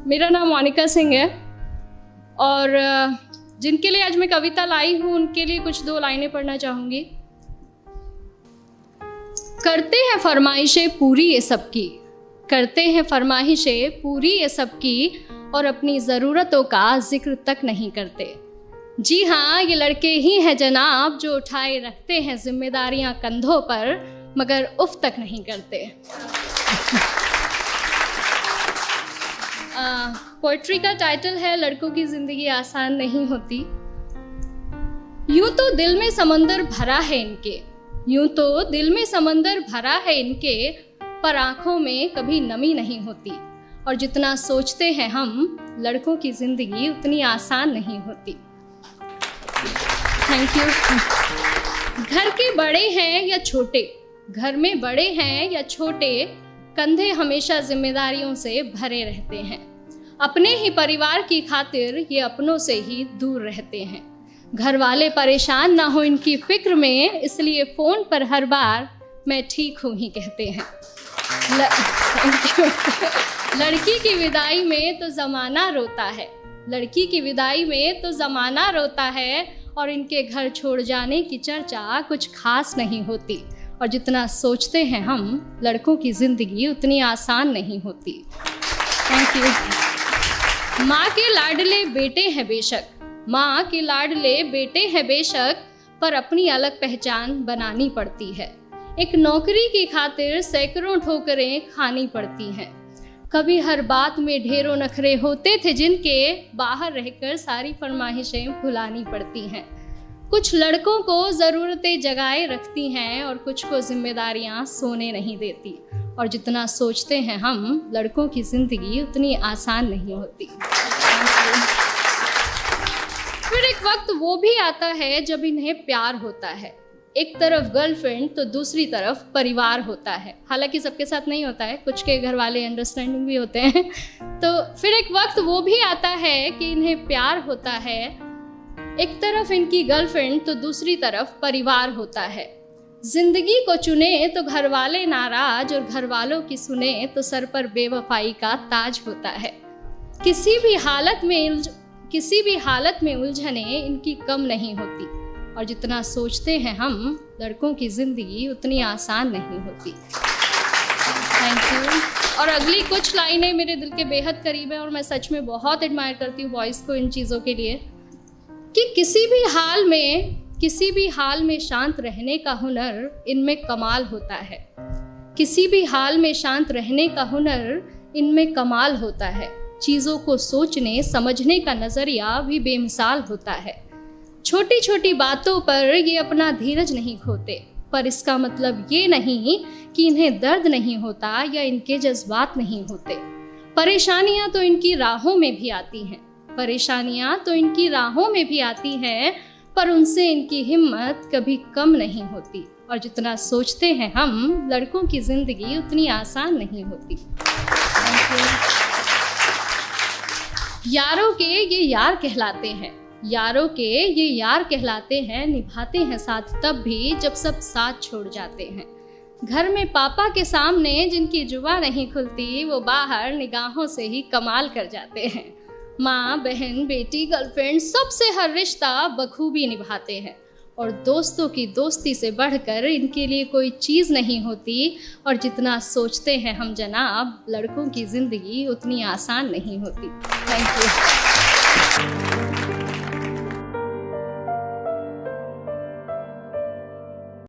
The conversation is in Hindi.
मेरा नाम मोनिका सिंह है और जिनके लिए आज मैं कविता लाई हूँ उनके लिए कुछ 2 लाइनें पढ़ना चाहूँगी। करते हैं फरमाइशें पूरी ये सबकी, करते हैं फरमाइशें पूरी ये सबकी, और अपनी ज़रूरतों का जिक्र तक नहीं करते। जी हाँ, ये लड़के ही हैं जनाब जो उठाए रखते हैं जिम्मेदारियाँ कंधों पर, मगर उफ तक नहीं करते। पोइट्री का टाइटल है लड़कों की ज़िंदगी आसान नहीं होती। यूं तो दिल में समंदर भरा है इनके, यूं तो दिल में समंदर भरा है इनके, पर आँखों में कभी नमी नहीं होती। और जितना सोचते हैं हम, लड़कों की ज़िंदगी उतनी आसान नहीं होती। Thank you. घर के बड़े हैं या छोटे, घर में बड़े हैं या छोटे, कंधे हमेशा जिम्मेदारियों से भरे रहते हैं। अपने ही परिवार की खातिर ये अपनों से ही दूर रहते हैं। घर वाले परेशान ना हो इनकी फिक्र में, इसलिए फ़ोन पर हर बार मैं ठीक हूँ ही कहते हैं। लड़की की विदाई में तो ज़माना रोता है, लड़की की विदाई में तो ज़माना रोता है, और इनके घर छोड़ जाने की चर्चा कुछ खास नहीं होती। और जितना सोचते हैं हम, लड़कों की ज़िंदगी उतनी आसान नहीं होती। Thank you. माँ के लाडले बेटे हैं बेशक, माँ के लाडले बेटे हैं बेशक, पर अपनी अलग पहचान बनानी पड़ती है। एक नौकरी की खातिर सैकड़ों ठोकरें खानी पड़ती हैं। कभी हर बात में ढेरों नखरे होते थे जिनके, बाहर रहकर सारी फरमाइशें भुलानी पड़ती हैं। कुछ लड़कों को ज़रूरतें जगाए रखती हैं और कुछ को जिम्मेदारियां सोने नहीं देती। और जितना सोचते हैं हम, लड़कों की ज़िंदगी उतनी आसान नहीं होती। फिर एक वक्त वो भी आता है जब इन्हें प्यार होता है। एक तरफ गर्लफ्रेंड तो दूसरी तरफ परिवार होता है। हालांकि सबके साथ नहीं होता है, कुछ के घर वाले अंडरस्टैंडिंग भी होते हैं। तो फिर एक वक्त वो भी आता है कि इन्हें प्यार होता है। एक तरफ इनकी गर्लफ्रेंड तो दूसरी तरफ परिवार होता है। जिंदगी को चुने तो घर वाले नाराज, और घर वालों की सुने तो सर पर बेवफाई का ताज होता है। किसी भी हालत में उलझने इनकी कम नहीं होती। और जितना सोचते हैं हम, लड़कों की ज़िंदगी उतनी आसान नहीं होती। Thank you. और अगली कुछ लाइनें मेरे दिल के बेहद करीब है और मैं सच में बहुत एडमायर करती हूँ बॉयज़ को इन चीज़ों के लिए, कि किसी भी हाल में शांत रहने का हुनर इनमें कमाल होता है। किसी भी हाल में शांत रहने का हुनर इनमें कमाल होता है। चीज़ों को सोचने समझने का नज़रिया भी बेमिसाल होता है। छोटी छोटी बातों पर ये अपना धीरज नहीं खोते, पर इसका मतलब ये नहीं कि इन्हें दर्द नहीं होता या इनके जज्बात नहीं होते। परेशानियां तो इनकी राहों में भी आती हैं, परेशानियां तो इनकी राहों में भी आती हैं, पर उनसे इनकी हिम्मत कभी कम नहीं होती। और जितना सोचते हैं हम, लड़कों की ज़िंदगी उतनी आसान नहीं होती। यारों के ये यार कहलाते हैं, यारों के ये यार कहलाते हैं, निभाते हैं साथ तब भी जब सब साथ छोड़ जाते हैं। घर में पापा के सामने जिनकी जुबान नहीं खुलती, वो बाहर निगाहों से ही कमाल कर जाते हैं। माँ, बहन, बेटी, गर्लफ्रेंड, सबसे हर रिश्ता बखूबी निभाते हैं। और दोस्तों की दोस्ती से बढ़कर इनके लिए कोई चीज़ नहीं होती। और जितना सोचते हैं हम जनाब, लड़कों की ज़िंदगी उतनी आसान नहीं होती। Thank you.